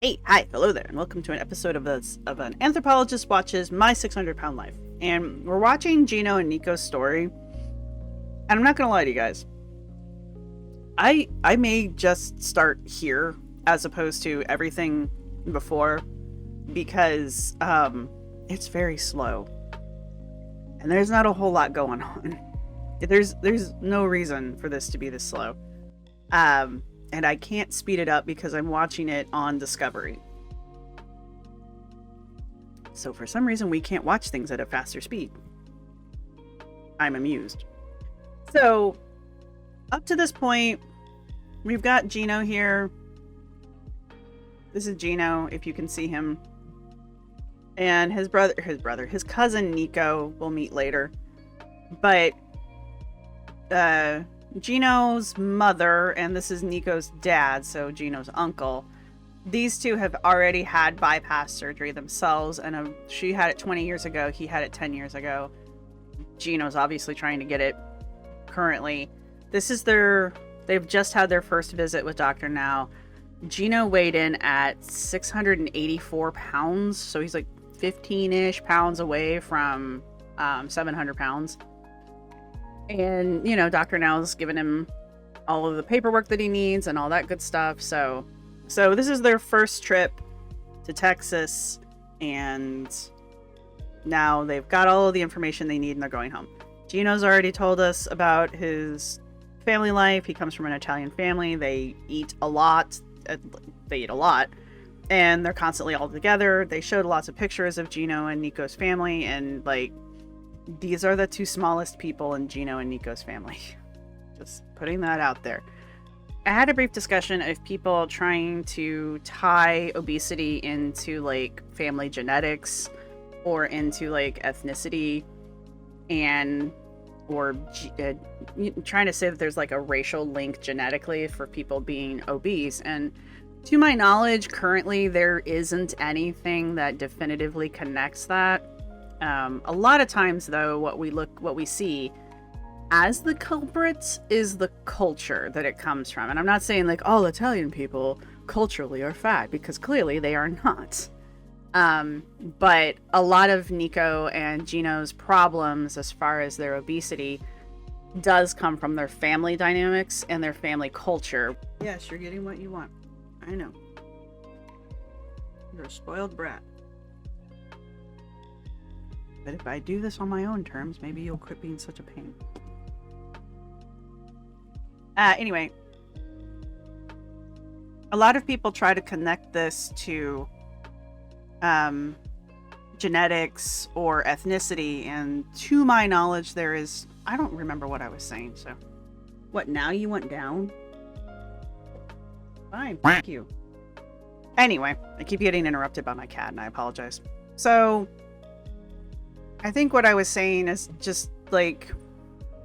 Hey, hi, hello there, and welcome to an episode of an Anthropologist Watches My 600-Pound Life. And we're watching Gino and Nico's story. And I'm not gonna lie to you guys. I may just start here as opposed to everything before because it's very slow. And there's not a whole lot going on. There's no reason for this to be this slow. And I can't speed it up because I'm watching it on Discovery. So for some reason, we can't watch things at a faster speed. I'm amused. So, up to this point, we've got Gino here. This is Gino, if you can see him. And his cousin Nico, we'll meet later. But, Gino's mother, and this is Nico's dad, so Gino's uncle, these two have already had bypass surgery themselves, and she had it 20 years ago, he had it 10 years ago. Gino's obviously trying to get it currently. They've just had their first visit with Dr. Now. Gino weighed in at 684 pounds, so he's like 15-ish pounds away from 700 pounds. And, Dr. Now's given him all of the paperwork that he needs and all that good stuff. So this is their first trip to Texas, and now they've got all of the information they need and they're going home. Gino's already told us about his family life. He comes from an Italian family. They eat a lot. And they're constantly all together. They showed lots of pictures of Gino and Nico's family, and these are the two smallest people in Gino and Nico's family. Just putting that out there. I had a brief discussion of people trying to tie obesity into family genetics or into ethnicity, or trying to say that there's a racial link genetically for people being obese. And to my knowledge, currently there isn't anything that definitively connects that. A lot of times, though, what we see as the culprits is the culture that it comes from. And I'm not saying all Italian people culturally are fat, because clearly they are not. But a lot of Nico and Gino's problems as far as their obesity does come from their family dynamics and their family culture. Yes, you're getting what you want. I know. You're a spoiled brat. But if I do this on my own terms, maybe you'll quit being such a pain. Anyway, a lot of people try to connect this to genetics or ethnicity, and to my knowledge, I don't remember what I was saying, so. What, now you went down? Fine, thank you. Anyway, I keep getting interrupted by my cat, and I apologize. So, I think what I was saying is just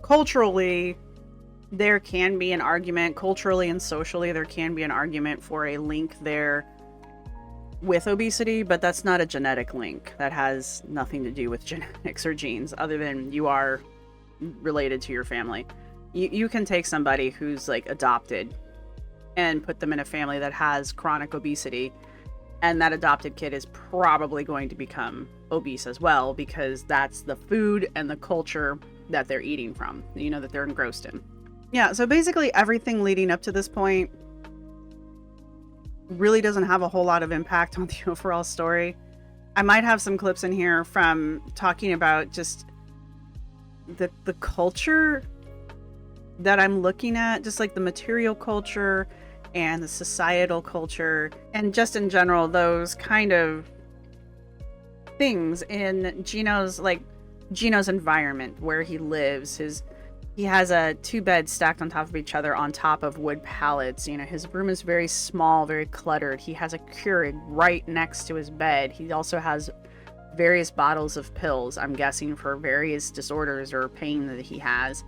culturally, there can be an argument, culturally and socially, there can be an argument for a link there with obesity, but that's not a genetic link. That has nothing to do with genetics or genes, other than you are related to your family. You can take somebody who's adopted and put them in a family that has chronic obesity, and that adopted kid is probably going to become obese as well, because that's the food and the culture that they're eating from, that they're engrossed in. Yeah, so basically everything leading up to this point really doesn't have a whole lot of impact on the overall story. I might have some clips in here from talking about just the culture that I'm looking at, just the material culture and the societal culture, and just in general, those kind of things in Gino's environment where he lives. He has a 2 beds stacked on top of each other on top of wood pallets. His room is very small, very cluttered. He has a Keurig right next to his bed. He also has various bottles of pills, I'm guessing for various disorders or pain that he has.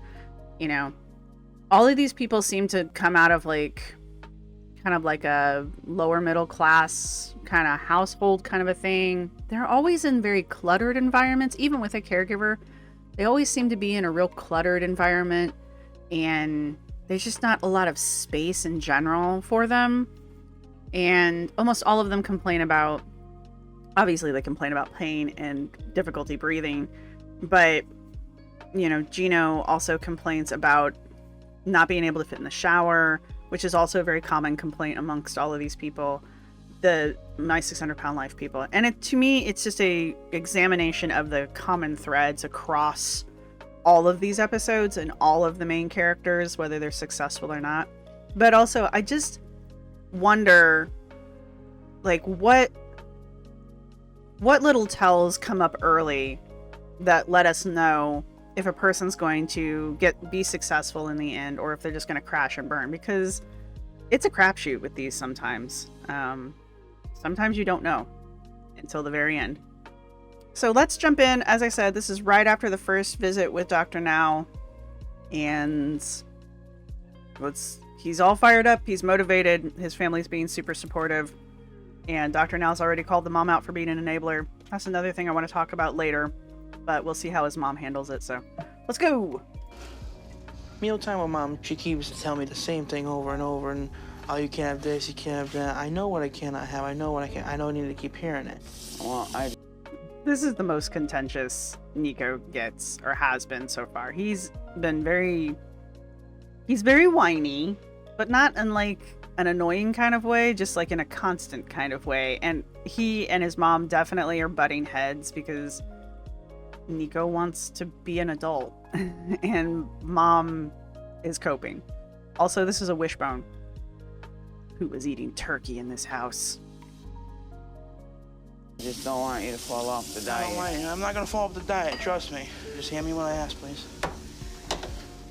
All of these people seem to come out of kind of a lower middle class kind of household kind of a thing. They're always in very cluttered environments, even with a caregiver. They always seem to be in a real cluttered environment, and there's just not a lot of space in general for them. And almost all of them complain about, obviously they complain about pain and difficulty breathing, but Gino also complains about not being able to fit in the shower, which is also a very common complaint amongst all of these people, the My 600 Pound Life people. And to me, it's just a examination of the common threads across all of these episodes and all of the main characters, whether they're successful or not. But also, I just wonder, like, what little tells come up early that let us know if a person's going to be successful in the end, or if they're just going to crash and burn, because it's a crapshoot with these sometimes. Sometimes you don't know until the very end. So let's jump in. As I said, this is right after the first visit with Dr. Now, and he's all fired up. He's motivated. His family's being super supportive, and Dr. Now's already called the mom out for being an enabler. That's another thing I want to talk about later, but we'll see how his mom handles it. So let's go. Mealtime with Mom, she keeps telling me the same thing over and over, and oh, you can't have this, you can't have that. I know what I cannot have. I know what I can. I don't need to keep hearing it. Well, This is the most contentious Nico gets, or has been so far. He's very whiny, but not in like an annoying kind of way, just like in a constant kind of way. And he and his mom definitely are butting heads because Nico wants to be an adult and Mom is coping. Also, this is a wishbone. Who was eating turkey in this house? just don't want you to fall off the diet. All right, I'm not gonna fall off the diet, trust me. Just hand me what I ask, please.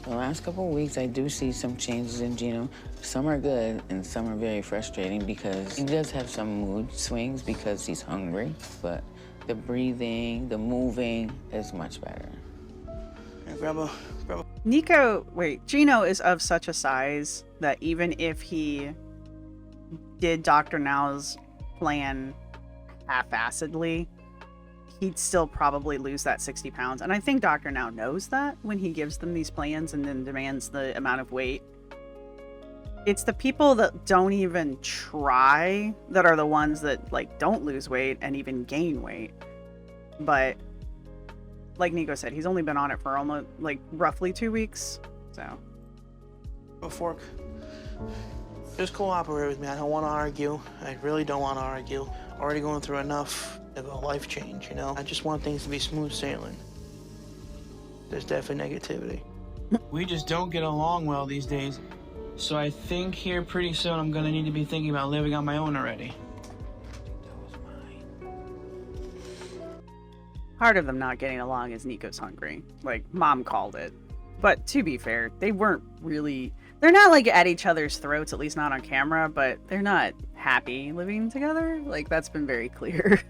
The last couple of weeks, I do see some changes in Gino. Some are good and some are very frustrating because he does have some mood swings because he's hungry, but the breathing, the moving is much better. Here, grab a... Gino is of such a size that even if he did Dr. Now's plan half-assedly, he'd still probably lose that 60 pounds. And I think Dr. Now knows that when he gives them these plans and then demands the amount of weight. It's the people that don't even try that are the ones that like don't lose weight and even gain weight. But like Nico said, he's only been on it for almost like roughly 2 weeks. So A fork. Just cooperate with me. I don't want to argue. I really don't want to argue. Already going through enough of a life change, you know? I just want things to be smooth sailing. There's definitely negativity. We just don't get along well these days. So I think here pretty soon I'm gonna need to be thinking about living on my own already. part of them not getting along is Nico's hungry. Like, Mom called it. But to be fair, they weren't really... They're not, like, at each other's throats, at least not on camera, but they're not happy living together. Like, that's been very clear.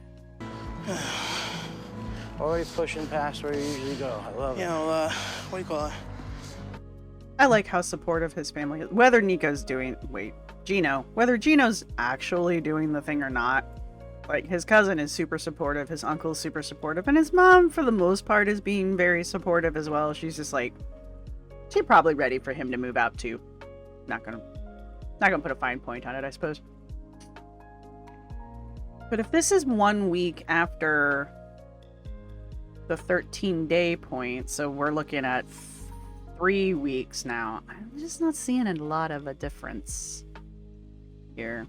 Already pushing past where you usually go. I love it. You know, what do you call it? I like how supportive his family is. Whether Nico's doing... Wait, Gino. Whether Gino's actually doing the thing or not. Like, his cousin is super supportive, his uncle's super supportive, and his mom, for the most part, is being very supportive as well. She's just like... She's probably ready for him to move out too. Not gonna put a fine point on it, I suppose. But if this is 1 week after the 13-day point, so we're looking at 3 weeks now, I'm just not seeing a lot of a difference here.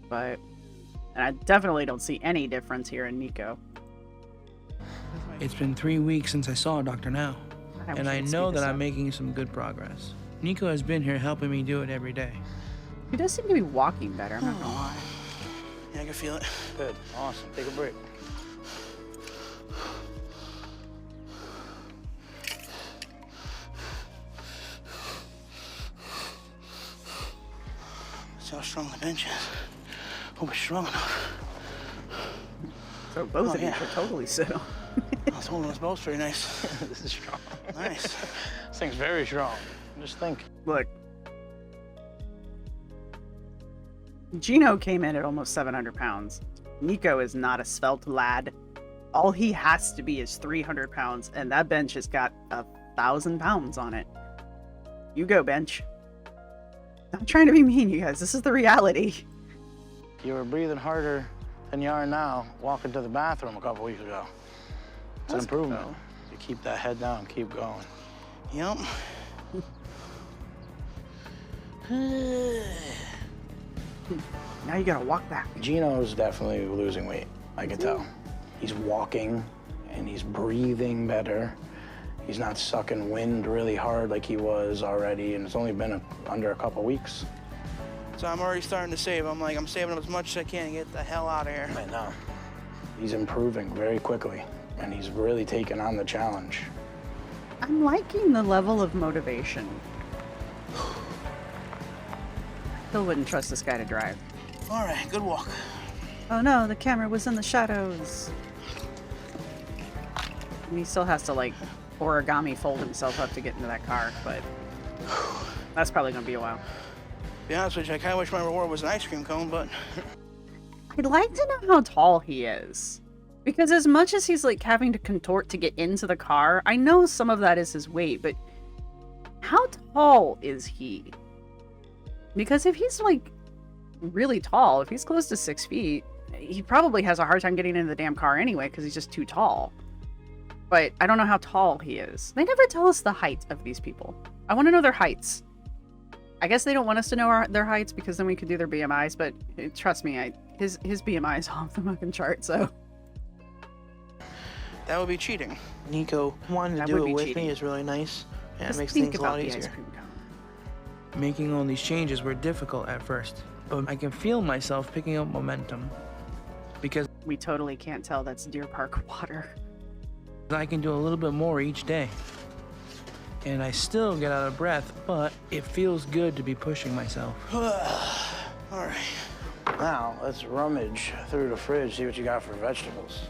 But, and I definitely don't see any difference here in Nico. It's been 3 weeks since I saw Dr. Now, and I know that I'm making some good progress. Nico has been here helping me do it every day. He does seem to be walking better, I'm not gonna lie. Yeah, I can feel it. Good. Awesome. Take a break. See how strong the bench is. Hope it's strong enough. So both Oh, of you yeah. could totally sit on. I was holding us both pretty nice. This is strong. Nice. This thing's very strong. Just think. Look. Gino came in at almost 700 pounds. Nico is not a svelte lad. All he has to be is 300 pounds, and that bench has got 1,000 pounds on it. You go, bench. Not trying to be mean, you guys. This is the reality. You were breathing harder than you are now walking to the bathroom a couple weeks ago. It's an improvement. You keep that head down, keep going. Yep. Now you gotta walk back. Gino's definitely losing weight, I can tell. He's walking and he's breathing better. He's not sucking wind really hard like he was already, and it's only been under a couple weeks. So I'm already starting to save. I'm saving up as much as I can to get the hell out of here. I know. He's improving very quickly, and he's really taken on the challenge. I'm liking the level of motivation. Still wouldn't trust this guy to drive. All right, good walk. Oh no, the camera was in the shadows. And he still has to like origami fold himself up to get into that car, but that's probably gonna be a while. To be honest with you, I kind of wish my reward was an ice cream cone, but I'd like to know how tall he is. Because as much as he's like having to contort to get into the car, I know some of that is his weight, but how tall is he? Because if he's like really tall, if he's close to 6 feet, he probably has a hard time getting into the damn car anyway because he's just too tall. But I don't know how tall he is. They never tell us the height of these people. I want to know their heights. I guess they don't want us to know their heights because then we could do their BMIs, but trust me, his BMI is off the fucking chart, so. that would be cheating. Nico wanting to do it with me is really nice, and it makes things a lot easier. Making all these changes were difficult at first, but I can feel myself picking up momentum because We totally can't tell that's Deer Park water. I can do a little bit more each day. And I still get out of breath, but it feels good to be pushing myself. All right. Now, let's rummage through the fridge, see what you got for vegetables.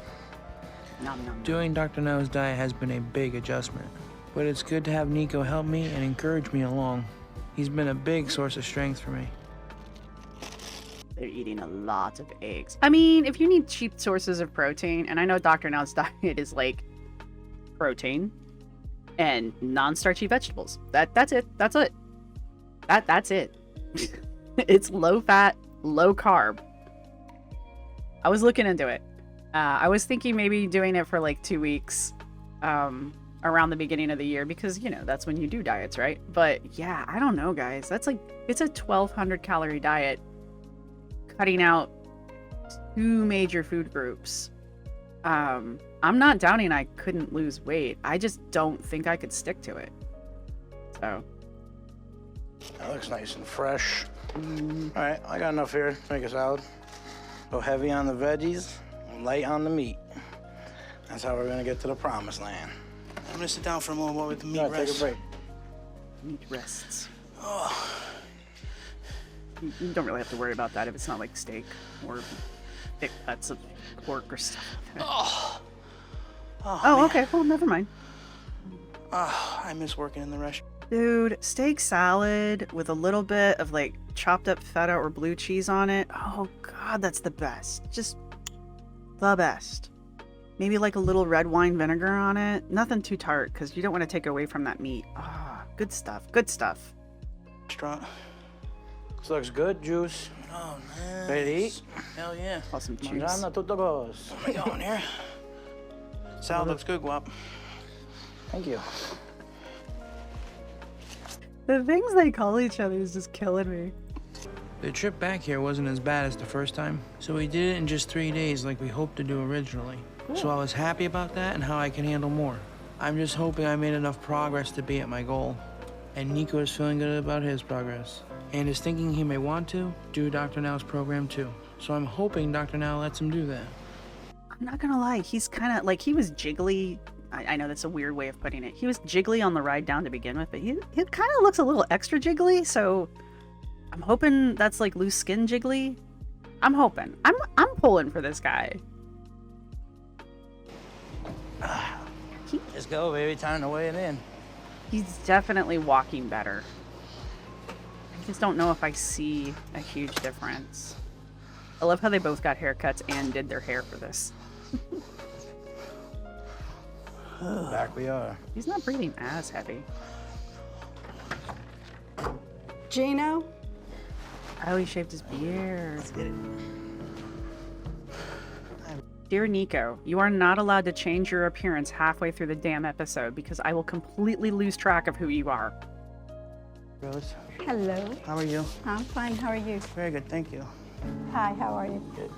Nom, nom, nom. Doing Dr. No's diet has been a big adjustment, but it's good to have Nico help me and encourage me along. He's been a big source of strength for me. They're eating a lot of eggs. I mean, if you need cheap sources of protein, and I know Dr. Now's diet is like protein and non-starchy vegetables. That's it. That's it. That's it. It's low fat, low carb. I was looking into it. I was thinking maybe doing it for like 2 weeks around the beginning of the year because, you know, that's when you do diets, right? But yeah, I don't know, guys. That's like, it's a 1,200 calorie diet cutting out 2 major food groups. I'm not doubting I couldn't lose weight. I just don't think I could stick to it. So. That looks nice and fresh. All right, I got enough here to make a salad. Go heavy on the veggies and light on the meat. That's how we're gonna get to the promised land. I'm gonna sit down for a moment while with the meat Yeah, rests. take a break. Meat rests. Oh, You don't really have to worry about that if it's not like steak or thick cuts of pork or stuff. Oh, okay. Well, never mind. I miss working in the restaurant. Dude, steak salad with a little bit of like chopped up feta or blue cheese on it. Oh God, that's the best. Just the best. Maybe like a little red wine vinegar on it. Nothing too tart because you don't want to take away from that meat. Ah, good stuff. Good stuff. Restaurant. This looks good, Juice. Oh man. Ready to eat? Hell yeah. Awesome juice. Mangiando tutto goes. What are we going here? Salad looks good, Guap. Thank you. The things they call each other is just killing me. The trip back here wasn't as bad as the first time, so we did it in just 3 days like we hoped to do originally. So I was happy about that and how I can handle more. I'm just hoping I made enough progress to be at my goal. And Nico is feeling good about his progress. And is thinking he may want to do Dr. Now's program too. So I'm hoping Dr. Now lets him do that. I'm not gonna lie, he's kind of like, he was jiggly. I know that's a weird way of putting it. He was jiggly on the ride down to begin with, but he kind of looks a little extra jiggly, so I'm hoping that's like loose skin jiggly. I'm hoping. I'm pulling for this guy. Let's go, baby. Time to weigh it in. He's definitely walking better. I just don't know if I see a huge difference. I love how they both got haircuts and did their hair for this. Back we are. He's not breathing as heavy. Gino? Oh, he shaved his beard. Let's get it. Dear Nico, you are not allowed to change your appearance halfway through the damn episode because I will completely lose track of who you are. Rose, Hello. how are you? I'm fine. How are you? Very good, thank you. Hi, how are you? Good.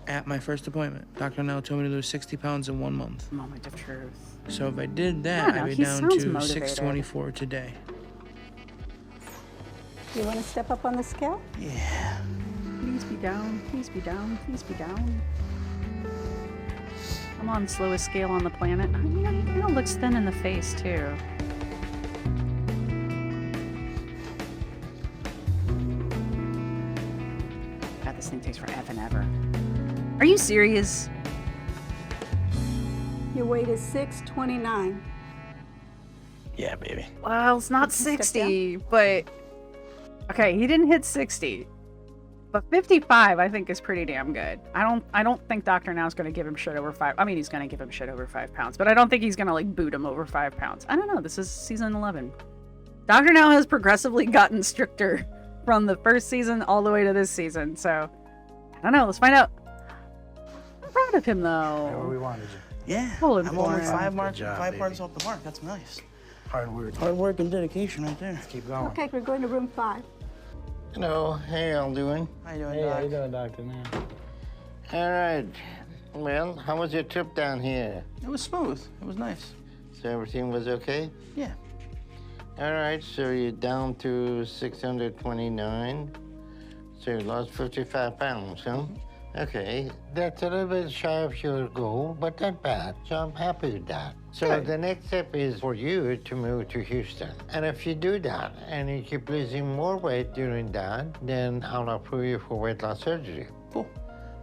At my first appointment, Dr. Nell told me to lose 60 pounds in 1 month. Moment of truth. So if I did that, I don't know, I'd be he down sounds to motivated. 624 today. You want to step up on the scale? Yeah. Please be down, please be down, please be down. I'm on the slowest scale on the planet. You know, he kind of looks thin in the face, too. God, this thing takes forever and ever. Are you serious? Your weight is 629. Yeah, baby. Well, it's not Step 60, but... Okay, he didn't hit 60. But 55, I think, is pretty damn good. I don't think Dr. Now's going to give him shit over 5... I mean, he's going to give him shit over 5 pounds, but I don't think he's going to, like, boot him over 5 pounds. I don't know. This is season 11. Dr. Now has progressively gotten stricter from the first season all the way to this season, so... I don't know. Let's find out. I'm proud of him, Right where though. we wanted you. Yeah, Holy I'm only boy. five job, parts baby. off the mark. That's nice. Hard work. Hard work and dedication right there. Keep going. Okay, we're going to room 5. Hello, how y'all doing? How you doing, Hey, how Doc? you doing, Doctor? Man? All right. Well, how was your trip down here? It was smooth. It was nice. So everything was okay? Yeah. All right, so you're down to 629. So you lost 55 pounds, huh? Okay, that's a little bit shy of your goal, but not bad. So I'm happy with that. So Good. the next step is for you to move to Houston. And if you do that and you keep losing more weight during that, then I'll approve you for weight loss surgery. Cool.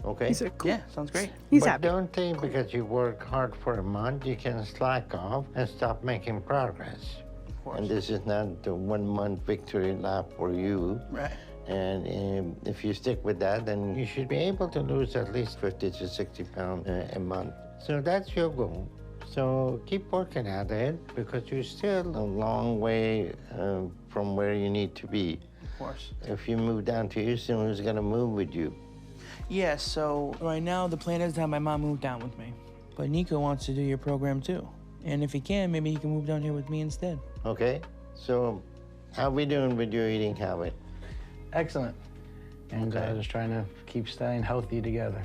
Okay? He's a cool. Yeah, sounds great. He's but happy. don't think because you work hard for a month, you can slack off and stop making progress. Of course. And this is not the 1 month victory lap for you. Right. And if you stick with that, then you should be able to lose at least 50 to 60 pounds a month. So that's your goal. So keep working at it because you're still a long way from where you need to be. Of course. If you move down to Houston, who's gonna move with you? Yeah, so Right now, the plan is to have my mom move down with me. But Nico wants to do your program too. And if he can, maybe he can move down here with me instead. Okay? So how we doing with your eating habit? Excellent. And Okay. just trying to keep staying healthy together.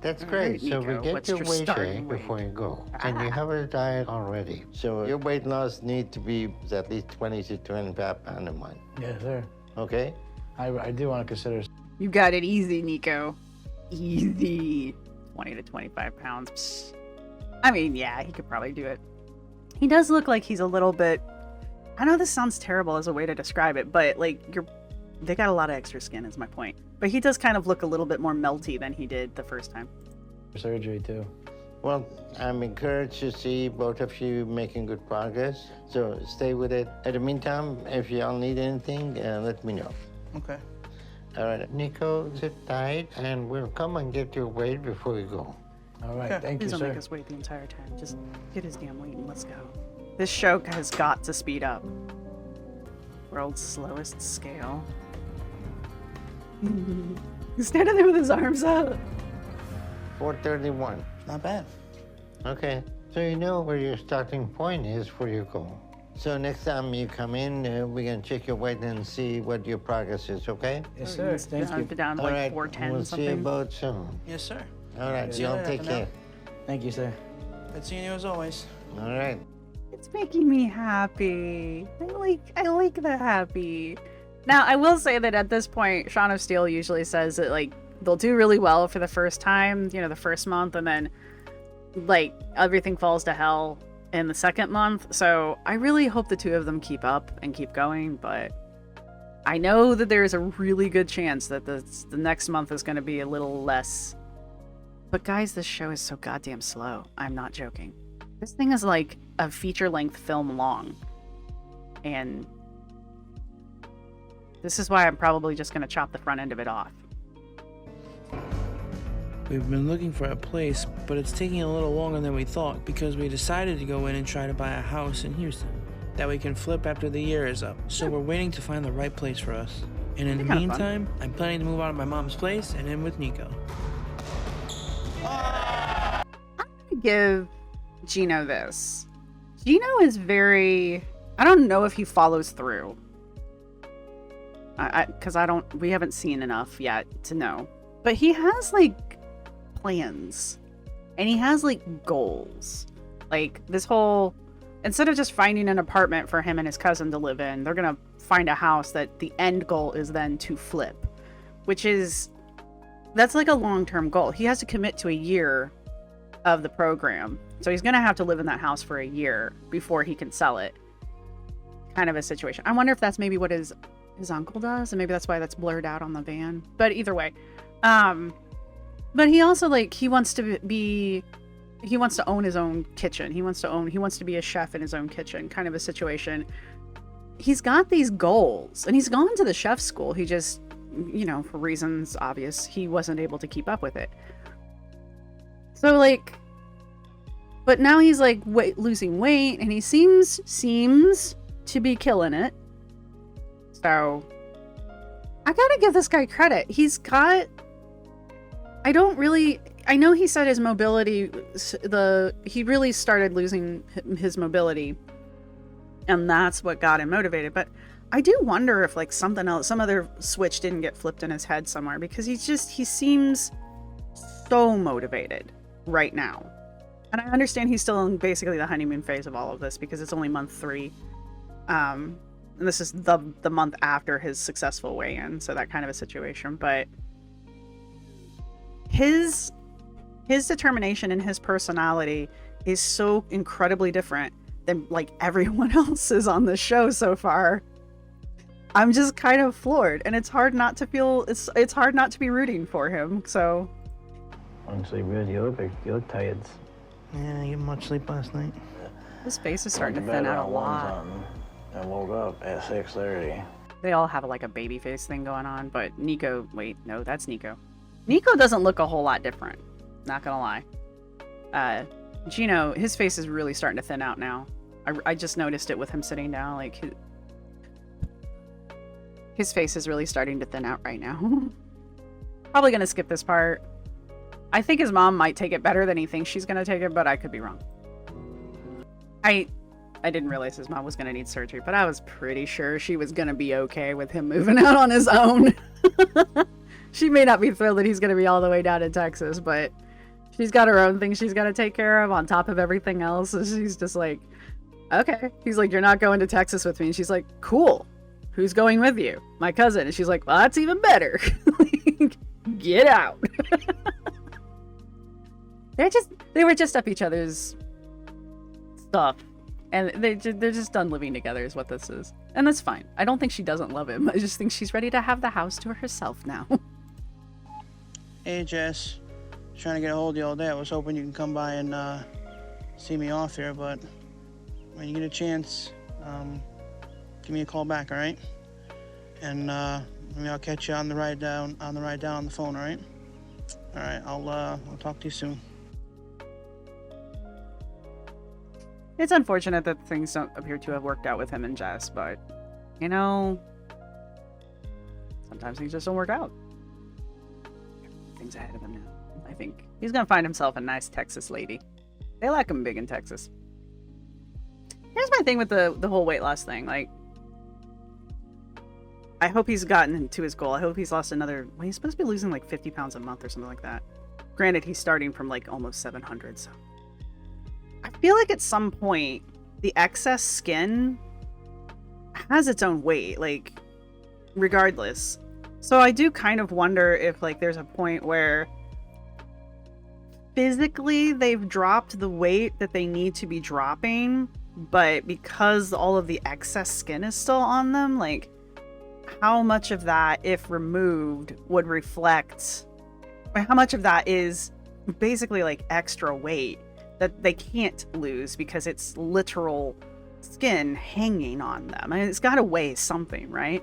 That's All great. right, So we Nico, get what's your your weight starting check weight? before you go. And you have a diet already. So your weight loss need to be at least 20 to 25 pounds a month. Yes, sir. Okay? I do want to consider. You got it easy, Nico. Easy. 20 to 25 pounds. Psst. I mean, yeah, he could probably do it. He does look like he's a little bit... I know this sounds terrible as a way to describe it, but, like, they got a lot of extra skin is my point. But he does kind of look a little bit more melty than he did the first time. Surgery too. Well, I'm encouraged to see both of you making good progress. So stay with it. In the meantime, if y'all need anything, let me know. okay. All right, Nico, sit tight, and we'll come and get your weight before we go. All right, Okay. thank you, Please don't sir. make us wait the entire time. Just get his damn weight and let's go. This show has got to speed up. World's slowest scale. He's standing there with his arms out. 431. Not bad. Okay, so you know where your starting point is for your goal. So next time you come in, we're gonna check your weight and see what your progress is, okay? Yes, sir. He's Thank you. down to All like right, 410 we'll see you something. about soon. Yes, sir. All right, See you y'all later, take Dr. Nell. care. Thank you, sir. Good seeing you as always. All right. It's making me happy. I like the happy. Now, I will say that at this point, Shaun of Steel usually says that, like, they'll do really well for the first time, you know, the first month, and then, like, everything falls to hell in the second month. So I really hope the two of them keep up and keep going, but I know that there is a really good chance that the next month is going to be a little less. But guys, this show is so goddamn slow. I'm not joking. This thing is like a feature-length film long. And this is why I'm probably just going to chop the front end of it off. We've been looking for a place, but it's taking a little longer than we thought because we decided to go in and try to buy a house in Houston that we can flip after the year is up. So we're waiting to find the right place for us. And in the Kinda fun. meantime, I'm planning to move out of my mom's place and in with Nico. Ah! give Gino this. Gino is very, I don't know if he follows through. Because we haven't seen enough yet to know. But he has like plans. And he has like goals. Like this whole, instead of just finding an apartment for him and his cousin to live in, they're going to find a house that the end goal is then to flip. Which is, that's like a long-term goal. He has to commit to a year of the program. So he's going to have to live in that house for a year before he can sell it. Kind of a situation. I wonder if that's maybe what his uncle does, and maybe that's why that's blurred out on the van. But either way, but he also like he wants to own his own kitchen. He wants to be a chef in his own kitchen, kind of a situation. He's got these goals, and he's gone to the chef school. He just, for reasons obvious, he wasn't able to keep up with it. So like, but now he's like losing weight, and he seems to be killing it. So I gotta give this guy credit. I know he said his mobility, he really started losing his mobility, and that's what got him motivated. But I do wonder if like something else, some other switch didn't get flipped in his head somewhere, because he seems so motivated right now. And I understand he's still in basically the honeymoon phase of all of this, because it's only month 3. And this is the month after his successful weigh-in, so that kind of a situation. But his determination and his personality is so incredibly different than like everyone else's on the show so far. I'm just kind of floored, and it's hard not to feel it's hard not to be rooting for him. So Honestly, really, you look tired. Yeah, I didn't get much sleep last night. his face is starting to thin out a lot. I woke up at 6:30. They all have like a baby face thing going on, but Nico, wait, no, that's Nico. Nico doesn't look a whole lot different, not gonna lie. Gino, his face is really starting to thin out now. I just noticed it with him sitting down, like his face is really starting to thin out right now. Probably gonna skip this part. I think his mom might take it better than he thinks she's gonna take it, but I could be wrong. I didn't realize his mom was gonna need surgery, but I was pretty sure she was gonna be okay with him moving out on his own. She may not be thrilled that he's gonna be all the way down in Texas, but she's got her own things she's gotta take care of on top of everything else. So she's just like, okay. He's like, you're not going to Texas with me. And she's like, cool. Who's going with you? My cousin. And she's like, well, that's even better. Get out. They were just up each other's stuff. And they're just done living together is what this is. And that's fine. I don't think she doesn't love him. I just think she's ready to have the house to herself now. Hey, Jess. Trying to get a hold of you all day. I was hoping you can come by and see me off here, but when you get a chance, give me a call back, all right? And maybe I'll catch you on the ride down on the phone, all right? All right, I'll talk to you soon. It's unfortunate that things don't appear to have worked out with him and Jess, but, sometimes things just don't work out. Things ahead of him now. I think he's gonna find himself a nice Texas lady. They like him big in Texas. Here's my thing with the whole weight loss thing. Like, I hope he's gotten to his goal. I hope he's lost another... Well, he's supposed to be losing like 50 pounds a month or something like that. Granted, he's starting from like almost 700, so... I feel like at some point, the excess skin has its own weight, like, regardless. So I do kind of wonder if, like, there's a point where physically they've dropped the weight that they need to be dropping, but because all of the excess skin is still on them, like, how much of that, if removed, would reflect... How much of that is basically, like, extra weight that they can't lose because it's literal skin hanging on them. I mean, it's got to weigh something, right?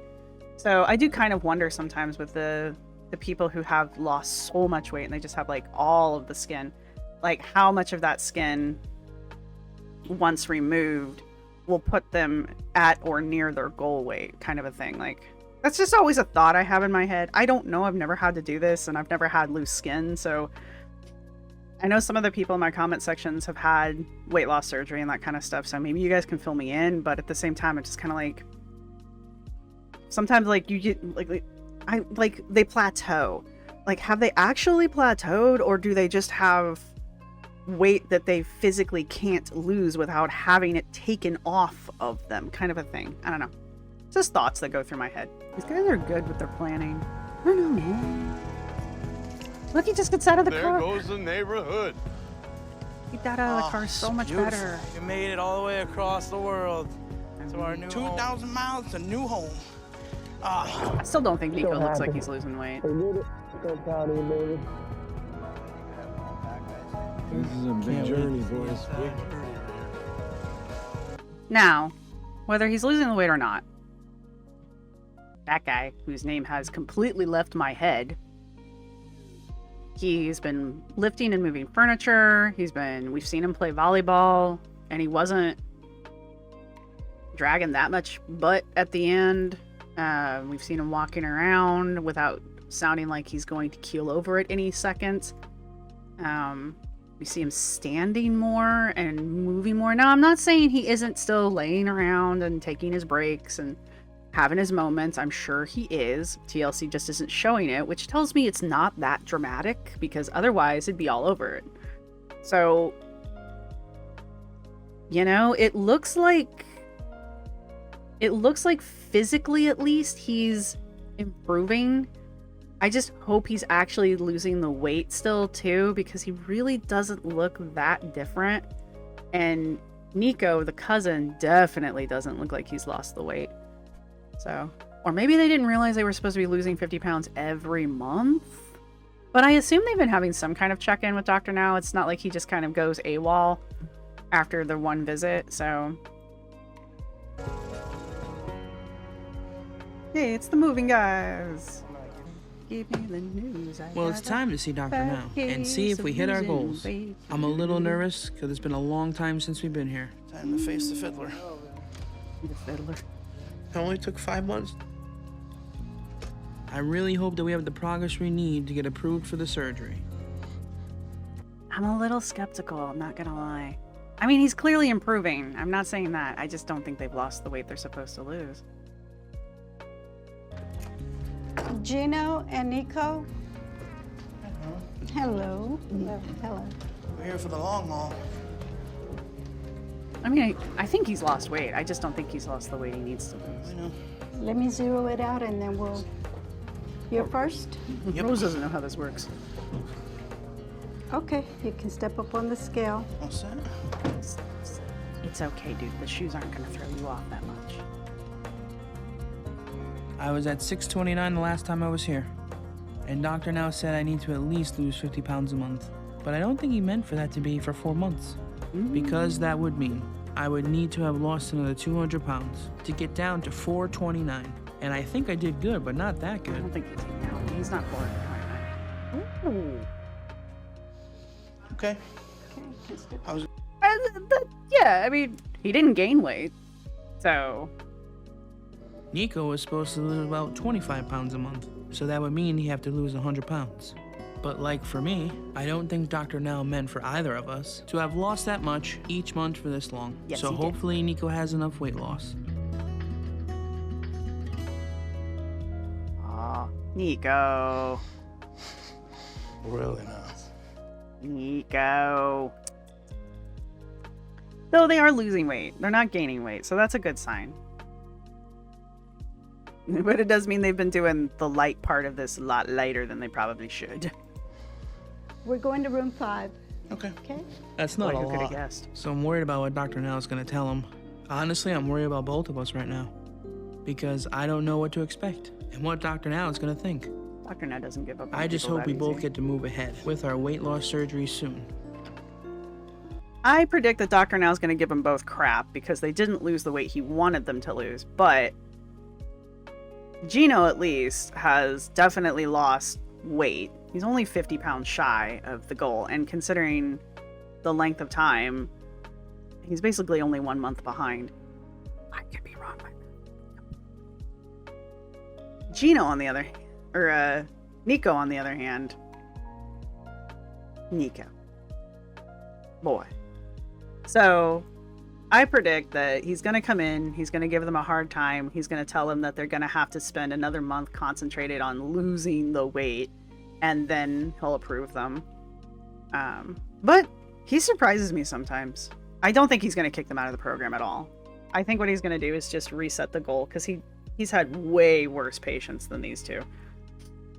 So I do kind of wonder sometimes with the people who have lost so much weight and they just have like all of the skin, like how much of that skin, once removed, will put them at or near their goal weight, kind of a thing. Like, that's just always a thought I have in my head. I don't know. I've never had to do this, and I've never had loose skin, so I know some of the people in my comment sections have had weight loss surgery and that kind of stuff, so maybe you guys can fill me in, but at the same time, it's just kind of like, sometimes like you get like they plateau. Like, have they actually plateaued, or do they just have weight that they physically can't lose without having it taken off of them, kind of a thing? I don't know. It's just thoughts that go through my head. These guys are good with their planning. I don't know, man. Look, he just gets out of the car. There goes the neighborhood. Get that out of the car so much beautiful. better. You made it all the way across the world to our new 2,000 miles to new home. I still don't think Nico looks like he's losing weight. So proud of you, baby. This is a big journey, boys. Now, whether he's losing the weight or not, that guy, whose name has completely left my head, he's been lifting and moving furniture. We've seen him play volleyball, and he wasn't dragging that much butt at the end. We've seen him walking around without sounding like he's going to keel over at any second. We see him standing more and moving more. Now, I'm not saying he isn't still laying around and taking his breaks and having his moments. I'm sure he is. TLC just isn't showing it, which tells me it's not that dramatic, because otherwise it'd be all over it. So, you know, it looks like physically, at least, he's improving. I just hope he's actually losing the weight still too, because he really doesn't look that different. And Nico, the cousin, definitely doesn't look like he's lost the weight. So, or maybe they didn't realize they were supposed to be losing 50 pounds every month. But I assume they've been having some kind of check-in with Dr. Now. It's not like he just kind of goes AWOL after the one visit, so. Hey, it's the moving guys. Give me the news. Well, it's time to see Dr. Now and see if we hit our goals. I'm a little nervous because it's been a long time since we've been here. Time to face the fiddler. The fiddler. It only took 5 months. I really hope that we have the progress we need to get approved for the surgery. I'm a little skeptical, I'm not gonna lie. I mean, he's clearly improving. I'm not saying that. I just don't think they've lost the weight they're supposed to lose. Gino and Nico. Hello. Hello. We're here for the long haul. I mean, I think he's lost weight. I just don't think he's lost the weight he needs to lose. I know. Let me zero it out and then we'll. You're first? Yep. Rose doesn't know how this works. Okay, you can step up on the scale. All set? It's okay, dude. The shoes aren't gonna throw you off that much. I was at 629 the last time I was here. And Dr. Now said I need to at least lose 50 pounds a month. But I don't think he meant for that to be for 4 months. Because that would mean I would need to have lost another 200 pounds to get down to 429. And I think I did good, but not that I good. don't think he's not 429. Ooh. Okay. Yeah, I mean, he didn't gain weight. So, Nico was supposed to lose about 25 pounds a month. So that would mean he'd have to lose 100 pounds. But like for me, I don't think Dr. Now meant for either of us to have lost that much each month for this long. Yes, so he did. hopefully Nico has enough weight loss. aw, Nico. Really not. Nico. Though they are losing weight. They're not gaining weight, so that's a good sign. But it does mean they've been doing the light part of this a lot lighter than they probably should. We're going to room 5. Okay. Okay? That's not Boy, a who could have lot. guessed? So I'm worried about what Dr. Now is going to tell him. Honestly, I'm worried about both of us right now. Because I don't know what to expect and what Dr. Now is going to think. Dr. Now doesn't give up on I just people hope that we both easy. get to move ahead with our weight loss surgery soon. I predict that Dr. Now is going to give them both crap because they didn't lose the weight he wanted them to lose. But Gino, at least, has definitely lost weight. He's only 50 pounds shy of the goal. And considering the length of time, he's basically only 1 month behind. I could be wrong. Gino, on the other Nico, on the other hand, Nico. boy. So I predict that he's going to come in, he's going to give them a hard time, he's going to tell them that they're going to have to spend another month concentrated on losing the weight, and then he'll approve them. But he surprises me sometimes. I don't think he's going to kick them out of the program at all. I think what he's going to do is just reset the goal, because he's had way worse patients than these two.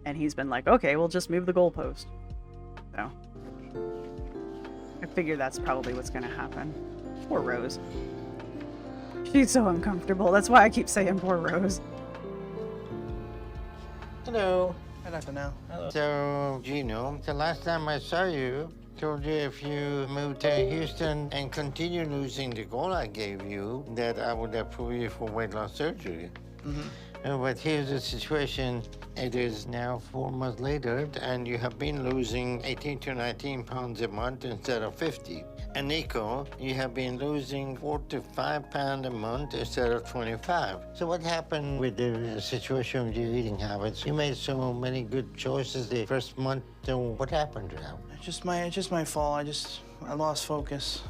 And he's been like, okay, we'll just move the goalpost. So I figure that's probably what's going to happen. Poor Rose. She's so uncomfortable. That's why I keep saying poor Rose. Hello. I'd have to know. Hello. So, Gino, the last time I saw you, told you if you moved to Houston and continue losing the goal I gave you, that I would approve you for weight loss surgery. But here's the situation. It is now 4 months later, and you have been losing 18 to 19 pounds a month instead of 50. And Nico, you have been losing 4 to 5 pounds a month instead of 25. So what happened with the situation with your eating habits? You made so many good choices the first month. So what happened to them? It's just my fault. I lost focus.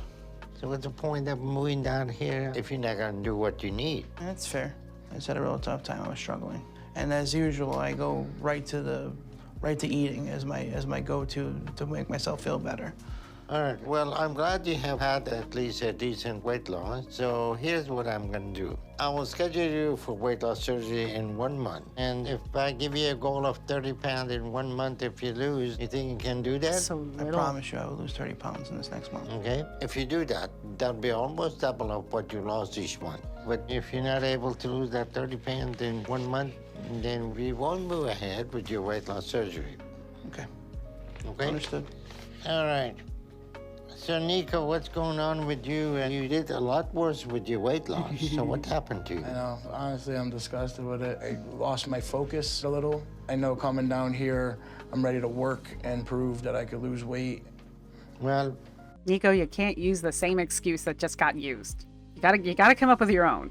So what's the point of moving down here if you're not gonna do what you need? That's fair. I just had a real tough time. I was struggling, and as usual, I go right to eating as my go-to to make myself feel better. All right, well, I'm glad you have had at least a decent weight loss. So here's what I'm gonna do. I will schedule you for weight loss surgery in 1 month. And if I give you a goal of 30 pounds in 1 month, if you lose, you think you can do that? So I little. promise you I will lose 30 pounds in this next month. Okay, if you do that, that'll be almost double of what you lost each month. But if you're not able to lose that 30 pounds in 1 month, then we won't move ahead with your weight loss surgery. Okay. Okay? Understood. All right. So, Nico, what's going on with you? You did a lot worse with your weight loss. So what happened to you? I know. Honestly, I'm disgusted with it. I lost my focus a little. I know coming down here, I'm ready to work and prove that I could lose weight. Well, Nico, you can't use the same excuse that just got used. You gotta come up with your own.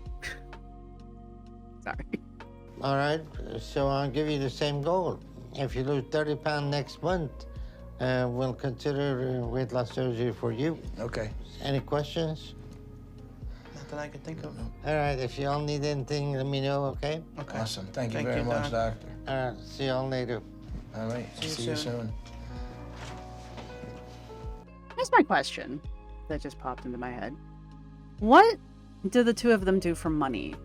Sorry. all right. So I'll give you the same goal. If you lose 30 pounds next month, we'll consider weight loss surgery for you. Okay. Any questions? Not that I can think of. All right. If y'all need anything, let me know, okay? Okay. Awesome. Thank you Thank very you, much, Doc. doctor. All right. See y'all later. All right. See you soon. Here's my question that just popped into my head. What do the two of them do for money?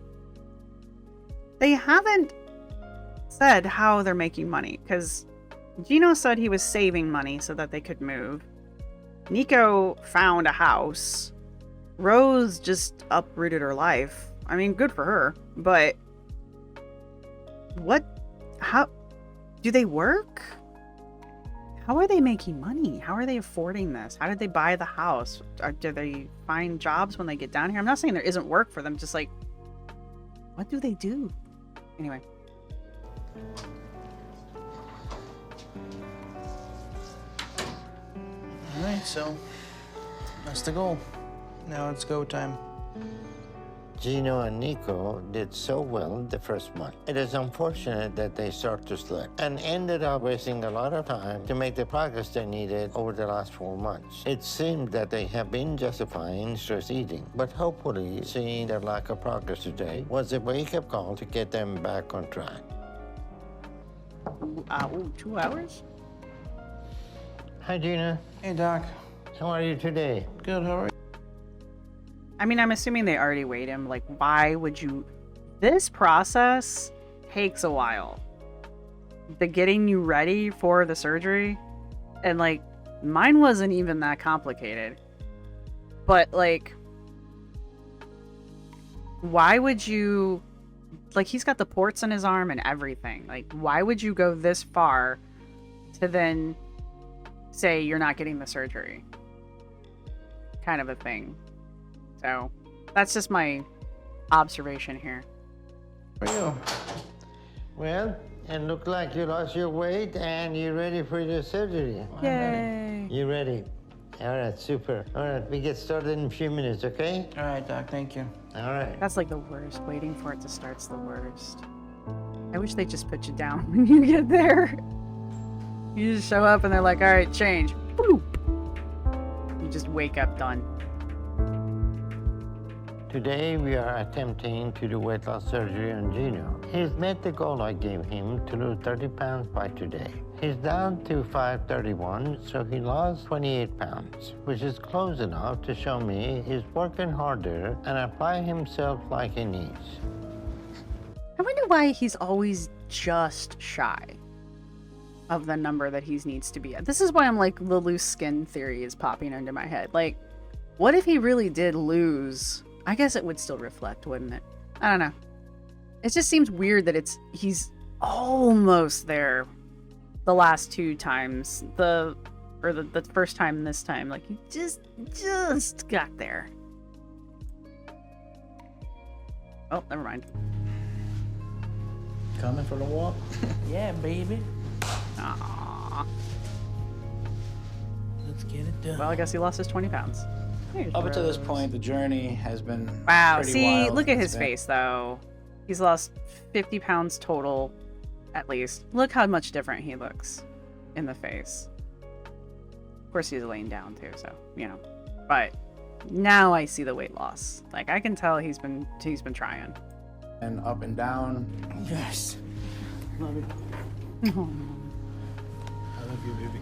They haven't said how they're making money, because Gino said he was saving money so that they could move. Nico found a house. Rose just uprooted her life. I mean, good for her, but how do they work? How are they making money? How are they affording this? How did they buy the house? Do they find jobs when they get down here? I'm not saying there isn't work for them, just like, what do they do? Anyway. All right, so that's the goal. Now it's go time. Gino and Nico did so well the first month. It is unfortunate that they start to slip and ended up wasting a lot of time to make the progress they needed over the last 4 months. It seemed that they have been justifying stress eating, but hopefully seeing their lack of progress today was a wake-up call to get them back on track. 2 hours? Hi, Gina. Hey, Doc. How are you today? Good. How are you? I mean, I'm assuming they already weighed him. Like, why would you... This process takes a while. The getting you ready for the surgery. And, like, mine wasn't even that complicated. But, like... Why would you... Like, he's got the ports in his arm and everything. Like, why would you go this far to then say you're not getting the surgery? Kind of a thing. So, that's just my observation here. How are you? Well, it looked like you lost your weight and you're ready for your surgery. Yay! You ready? All right, super. All right, we get started in a few minutes, okay? All right, Doc. Thank you. All right. That's like the worst. Waiting for it to start's the worst. I wish they just put you down when you get there. You just show up and they're like, all right, change. Boop. just wake up done. Today we are attempting to do weight loss surgery on Gino. He's met the goal I gave him to lose 30 pounds by today. He's down to 531, so he lost 28 pounds, which is close enough to show me he's working harder and apply himself like he needs. I wonder why he's always just shy of the number that he needs to be at. This is why I'm like, the loose skin theory is popping into my head. Like, what if he really did lose? I guess it would still reflect, wouldn't it? I don't know. It just seems weird that he's almost there the last two times. The first time and this time. Like, he just got there. Oh, never mind. Coming for the walk? Yeah, baby. Aww. Let's get it done. Well, I guess he lost his 20 pounds. There's Up until this Rose. point, the journey has been Wow, pretty see, wild. look at It's his been- face, though. He's lost 50 pounds total, at least. Look how much different he looks in the face. Of course, he's laying down, too, so, you know. But now I see the weight loss. Like, I can tell he's been trying. And up and down. Yes. Love it. I love you, baby.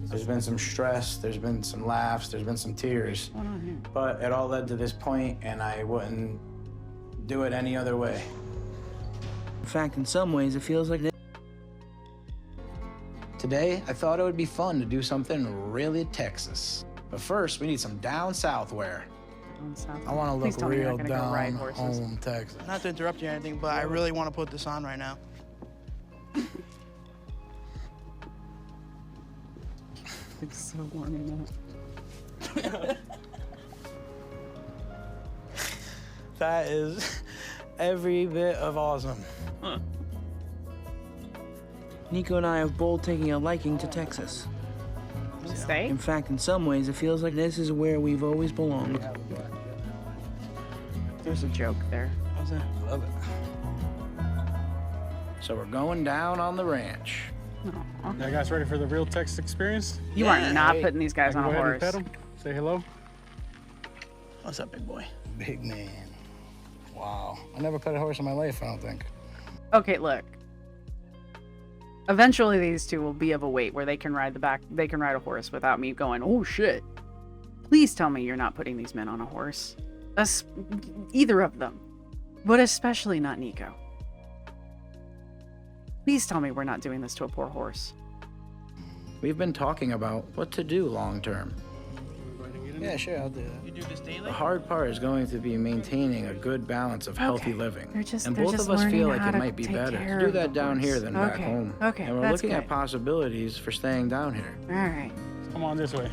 There's been some stress, there's been some laughs, there's been some tears. What's going on here? But it all led to this point, and I wouldn't do it any other way. In fact, in some ways, it feels like Today, I thought it would be fun to do something really Texas. But first, we need some down south wear. I want to Please look tell me you're real not gonna go ride down horses. home Texas. Not to interrupt you or anything, but I really want to put this on right now. It's so warm in that. That is every bit of awesome. Nico and I have both taken a liking to Texas. Stay? In fact, in some ways, it feels like this is where we've always belonged. There's a joke there. How's that? Love it. So we're going down on the ranch. Aw. You guys ready for the real Texas experience? You are not Hey, putting these guys I on can a go ahead and horse. pet 'em? Say hello. What's up, big boy? Big man. Wow. I never pet a horse in my life, I don't think. Okay, look. Eventually, these two will be of a weight where they can ride a horse without me going, oh shit. Please tell me you're not putting these men on a horse. Either of them. But especially not Nico. Please tell me we're not doing this to a poor horse. We've been talking about what to do long term. Yeah, sure, I'll do that. You do this daily? The hard part is going to be maintaining a good balance of healthy living. They're just- and they're both just of us feel learning like how it to might be take better care to do of that the down here horse. than back Okay, home. okay, And we're that's looking at good. possibilities for staying down here. All right. Come on this way.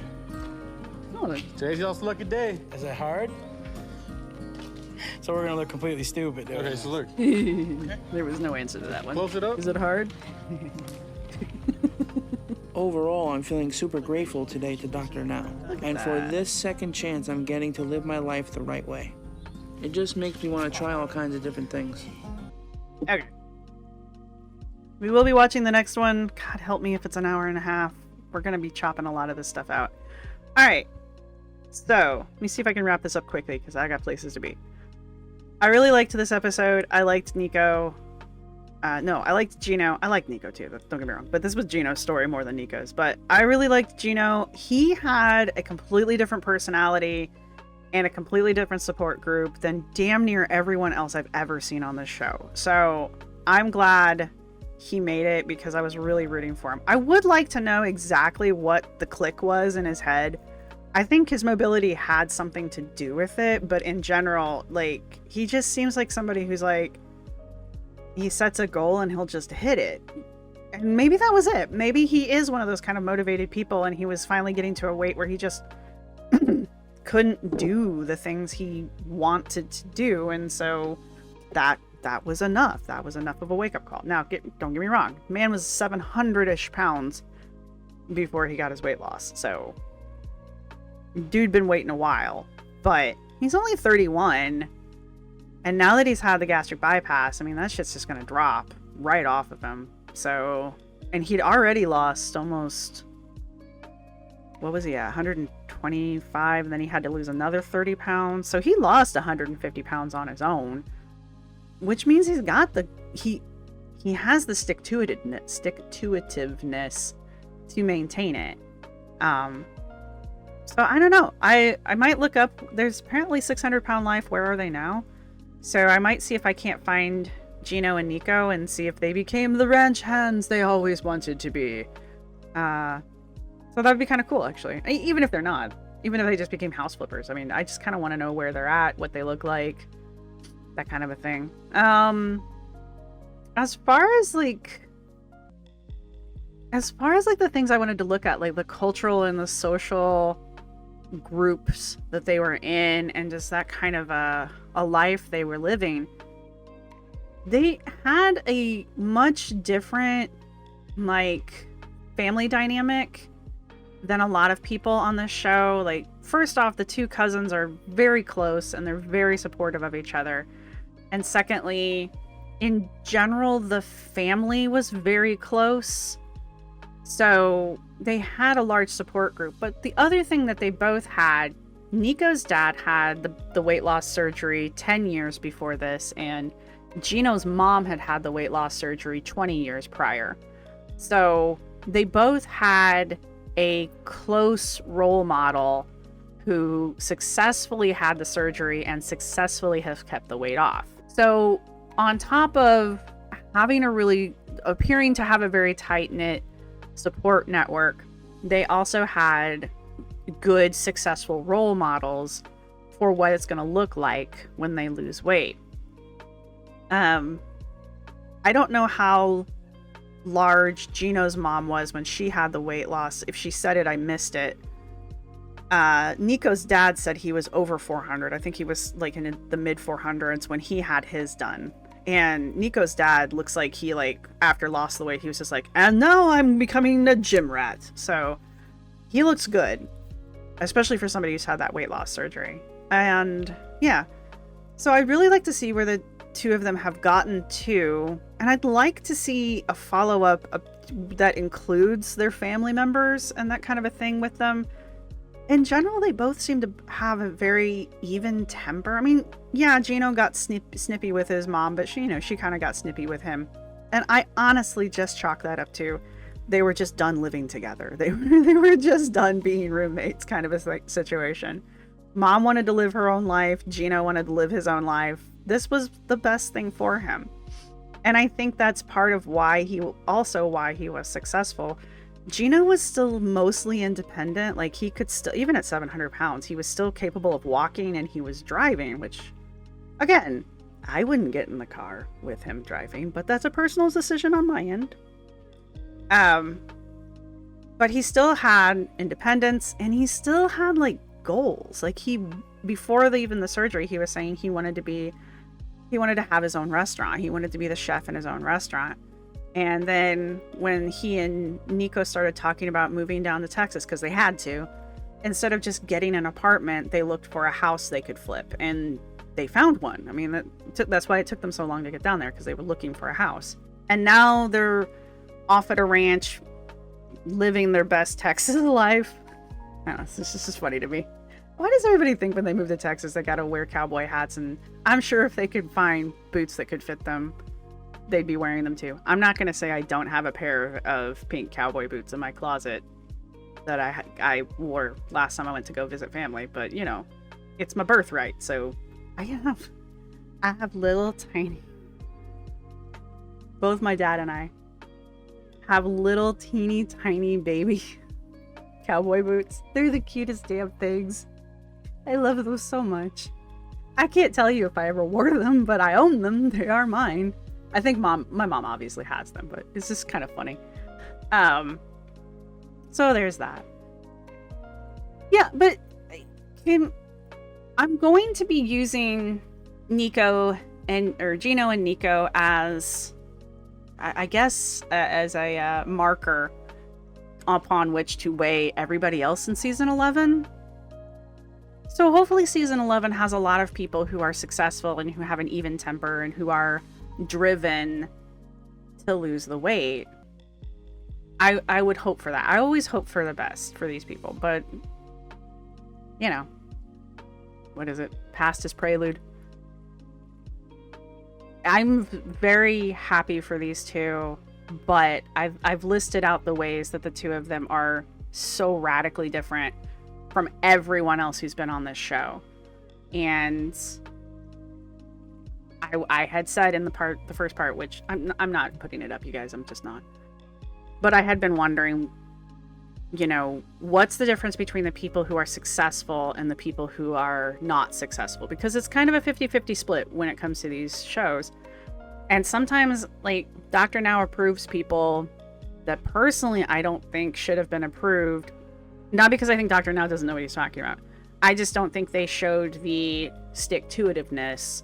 Oh, Today's y'all's lucky day. Is it hard? So we're gonna look completely stupid, dude. Okay, so look. there was no answer to that one. Close it up. Is it hard? Overall, I'm feeling super grateful today to Dr. Now, and for that. this second chance I'm getting to live my life the right way. It just makes me want to try all kinds of different things. Okay. We will be watching the next one. God help me if it's an hour and a half. We're going to be chopping a lot of this stuff out. All right. So, let me see if I can wrap this up quickly because I got places to be. I really liked this episode. I liked Nico. No, I liked Gino. I liked Nico too. Don't get me wrong. But this was Gino's story more than Nico's. But I really liked Gino. He had a completely different personality and a completely different support group than damn near everyone else I've ever seen on this show. So I'm glad he made it because I was really rooting for him. I would like to know exactly what the click was in his head. I think his mobility had something to do with it, but in general, like, he just seems like somebody who's like, he sets a goal and he'll just hit it. And maybe that was it. Maybe he is one of those kind of motivated people and he was finally getting to a weight where he just couldn't do the things he wanted to do. And so that was enough. That was enough of a wake-up call. Now, don't get me wrong. Man was 700-ish pounds before he got his weight loss. So dude been waiting a while. But he's only 31. And now that he's had the gastric bypass, I mean, that shit's just going to drop right off of him. So and he'd already lost almost, what was he at, 125, and then he had to lose another 30 pounds. So he lost 150 pounds on his own, which means he's got the, he has the stick-to-itiveness to maintain it. So I don't know. I might look up, there's apparently 600-pound life. Where are they now? So I might see if I can't find Gino and Nico and see if they became the ranch hands they always wanted to be. So that'd be kind of cool, actually. Even if they're not. Even if they just became house flippers. I mean, I just kind of want to know where they're at, what they look like, that kind of a thing. As far as like the things I wanted to look at, like the cultural and the social groups that they were in, and just that kind of a life they were living, they had a much different like family dynamic than a lot of people on this show. Like, first off, the two cousins are very close and they're very supportive of each other. And secondly, in general, the family was very close. So they had a large support group. But the other thing that they both had, Nico's dad had the weight loss surgery 10 years before this, and Gino's mom had the weight loss surgery 20 years prior. So they both had a close role model who successfully had the surgery and successfully has kept the weight off. So on top of appearing to have a very tight-knit support network, they also had good, successful role models for what it's going to look like when they lose weight. I don't know how large Gino's mom was when she had the weight loss. If she said it, I missed it. Nico's dad said he was over 400. I think he was like in the mid 400s when he had his done. And Nico's dad looks like he, like, after lost the weight, he was just like, and now I'm becoming a gym rat. So he looks good, especially for somebody who's had that weight loss surgery. And yeah, so I'd really like to see where the two of them have gotten to. And I'd like to see a follow-up that includes their family members and that kind of a thing with them. In general, they both seem to have a very even temper. I mean, yeah, Gino got snippy with his mom, but she kind of got snippy with him. And I honestly just chalk that up to they were just done living together. They were just done being roommates, kind of a situation. Mom wanted to live her own life. Gino wanted to live his own life. This was the best thing for him. And I think that's part of why he was successful. Gino was still mostly independent. Like, he could still, even at 700 pounds, he was still capable of walking and he was driving, which, again, I wouldn't get in the car with him driving, but that's a personal decision on my end. But he still had independence and he still had like goals. Like, before even the surgery, he was saying he wanted to have his own restaurant. He wanted to be the chef in his own restaurant. And then when he and Nico started talking about moving down to Texas, because they had to, instead of just getting an apartment, they looked for a house they could flip. And they found one. I mean, that's why it took them so long to get down there, because they were looking for a house. And now they're off at a ranch, living their best Texas life. I don't know, this is just funny to me. Why does everybody think when they move to Texas they gotta wear cowboy hats? And I'm sure if they could find boots that could fit them, they'd be wearing them too. I'm not gonna say I don't have a pair of pink cowboy boots in my closet that I wore last time I went to go visit family, but you know, it's my birthright. So I have little tiny, both my dad and I have little teeny tiny baby cowboy boots. They're the cutest damn things. I love those so much. I can't tell you if I ever wore them, but I own them. They are mine. I think my mom obviously has them, but it's just kind of funny. So there's that. Yeah, but I'm going to be using Gino and Nico as, I guess, as a marker upon which to weigh everybody else in season 11. So hopefully season 11 has a lot of people who are successful and who have an even temper and who are driven to lose the weight. I would hope for that. I always hope for the best for these people, but you know, what is it? Past is prelude. I'm very happy for these two, but I've listed out the ways that the two of them are so radically different from everyone else who's been on this show. And I had said in the first part, which I'm not putting it up, you guys, I'm just not. But I had been wondering, you know, what's the difference between the people who are successful and the people who are not successful? Because it's kind of a 50-50 split when it comes to these shows. And sometimes, like, Dr. Now approves people that personally I don't think should have been approved. Not because I think Dr. Now doesn't know what he's talking about. I just don't think they showed the stick-to-itiveness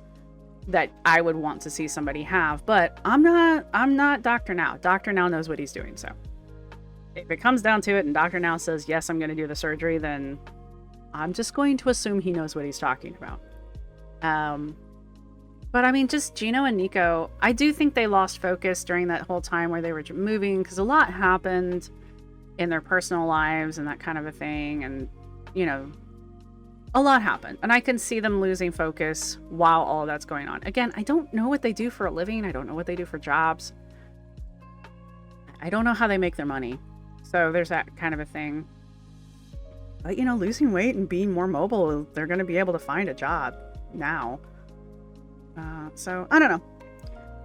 that I would want to see somebody have. But I'm not Dr. Now. Dr. Now knows what he's doing, so if it comes down to it and Dr. Now says, yes, I'm going to do the surgery, then I'm just going to assume he knows what he's talking about. But I mean, just Gino and Nico, I do think they lost focus during that whole time where they were moving, because a lot happened in their personal lives and that kind of a thing. And, you know, a lot happened. And I can see them losing focus while all that's going on. Again, I don't know what they do for a living. I don't know what they do for jobs. I don't know how they make their money. So there's that kind of a thing. But, you know, losing weight and being more mobile, they're going to be able to find a job now. So, I don't know.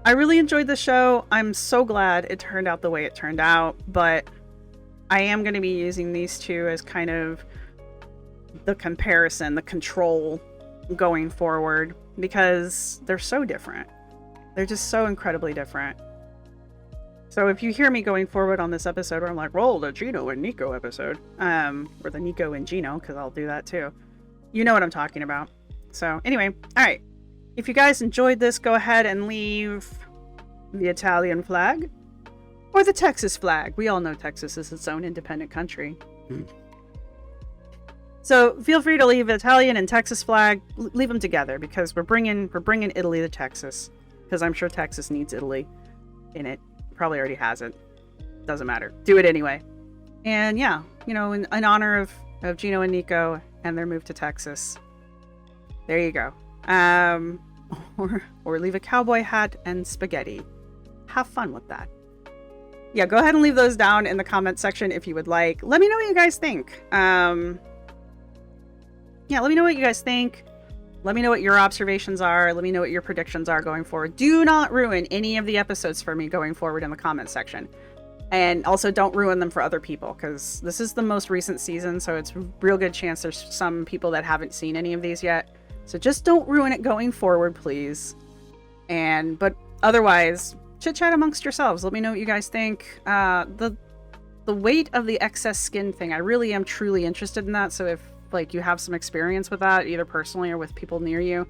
I really enjoyed the show. I'm so glad it turned out the way it turned out. But I am going to be using these two as kind of the comparison, the control going forward. Because they're so different. They're just so incredibly different. So if you hear me going forward on this episode where I'm like, roll the Gino and Nico episode, or the Nico and Gino, because I'll do that too. You know what I'm talking about. So anyway, all right. If you guys enjoyed this, go ahead and leave the Italian flag or the Texas flag. We all know Texas is its own independent country. So feel free to leave Italian and Texas flag. Leave them together because we're bringing Italy to Texas, because I'm sure Texas needs Italy in it. Probably already has it. Doesn't matter. Do it anyway. And yeah, you know, in honor of Gino and Nico and their move to Texas. There you go. Or leave a cowboy hat and spaghetti. Have fun with that. Yeah, go ahead and leave those down in the comment section if you would like. Let me know what you guys think. Yeah, let me know what you guys think. Let me know what your observations are. Let me know what your predictions are going forward. Do not ruin any of the episodes for me going forward in the comment section. And also don't ruin them for other people, because this is the most recent season, so it's a real good chance there's some people that haven't seen any of these yet. So just don't ruin it going forward, please. But otherwise, chit chat amongst yourselves. Let me know what you guys think. The weight of the excess skin thing, I really am truly interested in that. So if like you have some experience with that, either personally or with people near you,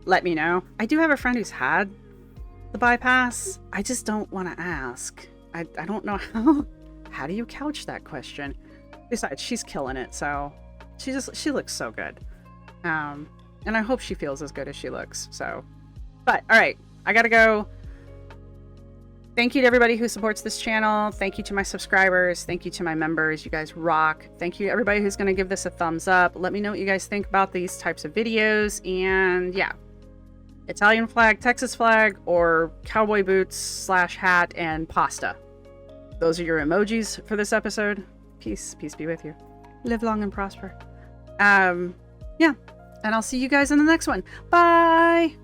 let me know. I do have a friend who's had the bypass. I just don't want to ask. I don't know how do you couch that question? Besides, she's killing it, so she looks so good. And I hope she feels as good as she looks. So, but all right, I gotta go. Thank you to everybody who supports this channel. Thank you to my subscribers. Thank you to my members. You guys rock. Thank you to everybody who's going to give this a thumbs up. Let me know what you guys think about these types of videos. And yeah, Italian flag, Texas flag, or cowboy boots / hat and pasta. Those are your emojis for this episode. Peace be with you. Live long and prosper. Yeah, and I'll see you guys in the next one. Bye.